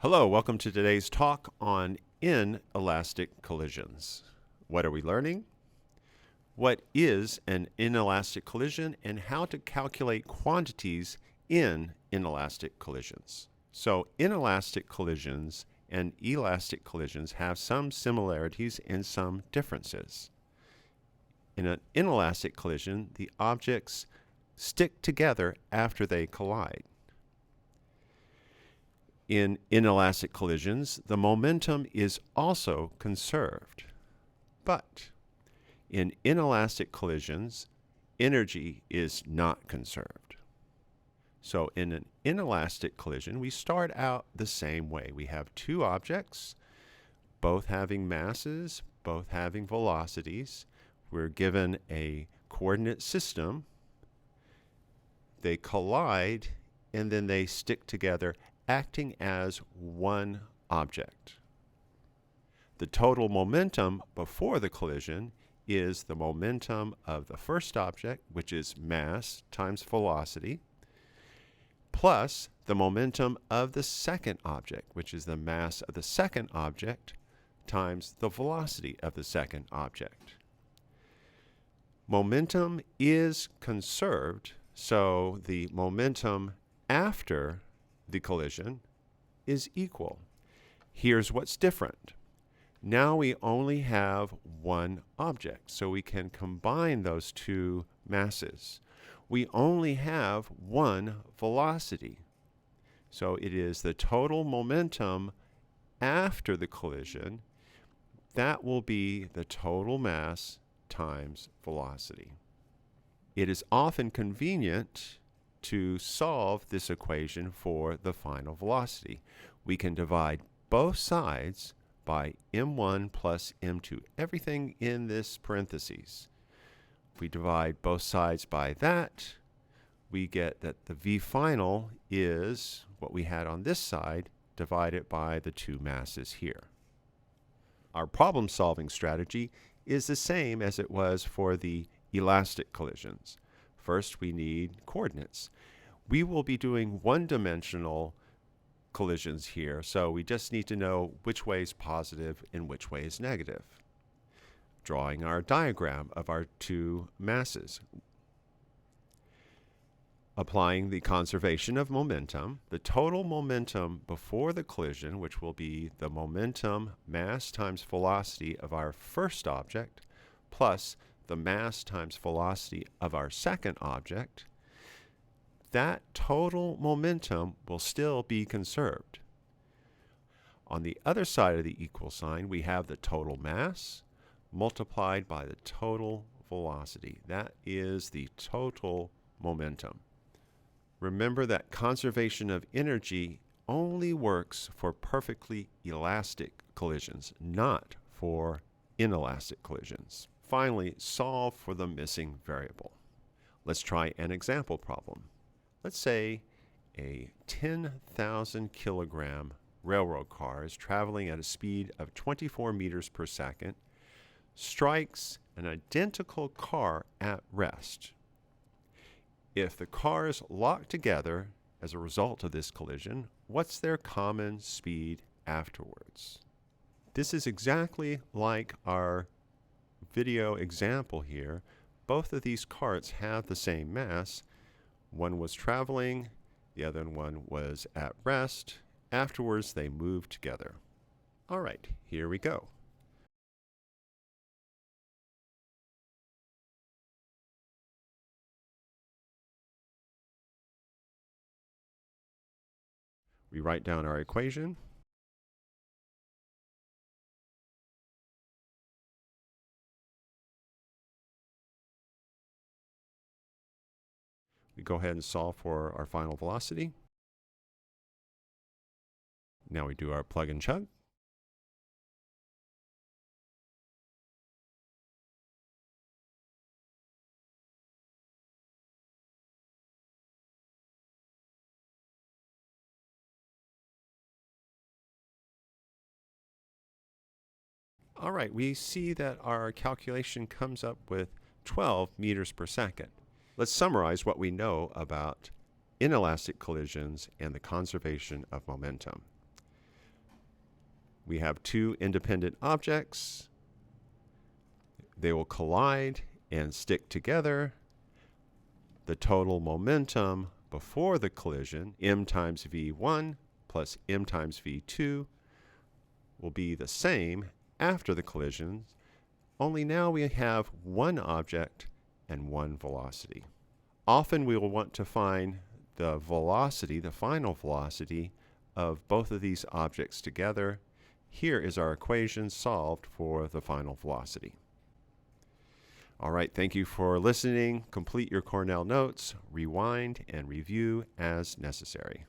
Hello, welcome to today's talk on inelastic collisions. What are we learning? What is an inelastic collision and how to calculate quantities in inelastic collisions. So inelastic collisions and elastic collisions have some similarities and some differences. In an inelastic collision, the objects stick together after they collide. In inelastic collisions, the momentum is also conserved. But in inelastic collisions, energy is not conserved. So in an inelastic collision, we start out the same way. We have two objects, both having masses, both having velocities. We're given a coordinate system. They collide, and then they stick together, acting as one object. The total momentum before the collision is the momentum of the first object, which is mass times velocity, plus the momentum of the second object, which is the mass of the second object, times the velocity of the second object. Momentum is conserved, so the momentum after the collision is equal. Here's what's different. Now we only have one object, so we can combine those two masses. We only have one velocity. So it is the total momentum after the collision. That will be the total mass times velocity. It is often convenient to solve this equation for the final velocity. We can divide both sides by m1 plus m2, everything in this parentheses. If we divide both sides by that, we get that the v final is what we had on this side divided by the two masses here. Our problem-solving strategy is the same as it was for the elastic collisions. First, we need coordinates. We will be doing one-dimensional collisions here, so we just need to know which way is positive and which way is negative. Drawing our diagram of our two masses. Applying the conservation of momentum, the total momentum before the collision, which will be the momentum mass times velocity of our first object, plus the mass times velocity of our second object, that total momentum will still be conserved. On the other side of the equal sign, we have the total mass multiplied by the total velocity. That is the total momentum. Remember that conservation of energy only works for perfectly elastic collisions, not for inelastic collisions. Finally, solve for the missing variable. Let's try an example problem. Let's say a 10,000 kilogram railroad car is traveling at a speed of 24 meters per second, strikes an identical car at rest. If the cars lock together as a result of this collision, what's their common speed afterwards? This is exactly like our video example here. Both of these carts have the same mass. One was traveling, the other one was at rest. Afterwards, they moved together. All right, here we go. We write down our equation. We go ahead and solve for our final velocity. Now we do our plug and chug. All right, we see that our calculation comes up with 12 meters per second. Let's summarize what we know about inelastic collisions and the conservation of momentum. We have two independent objects. They will collide and stick together. The total momentum before the collision, m times v1 plus m times v2, will be the same after the collision, only now we have one object and one velocity. Often we will want to find the velocity, the final velocity, of both of these objects together. Here is our equation solved for the final velocity. All right, thank you for listening. Complete your Cornell notes, rewind, and review as necessary.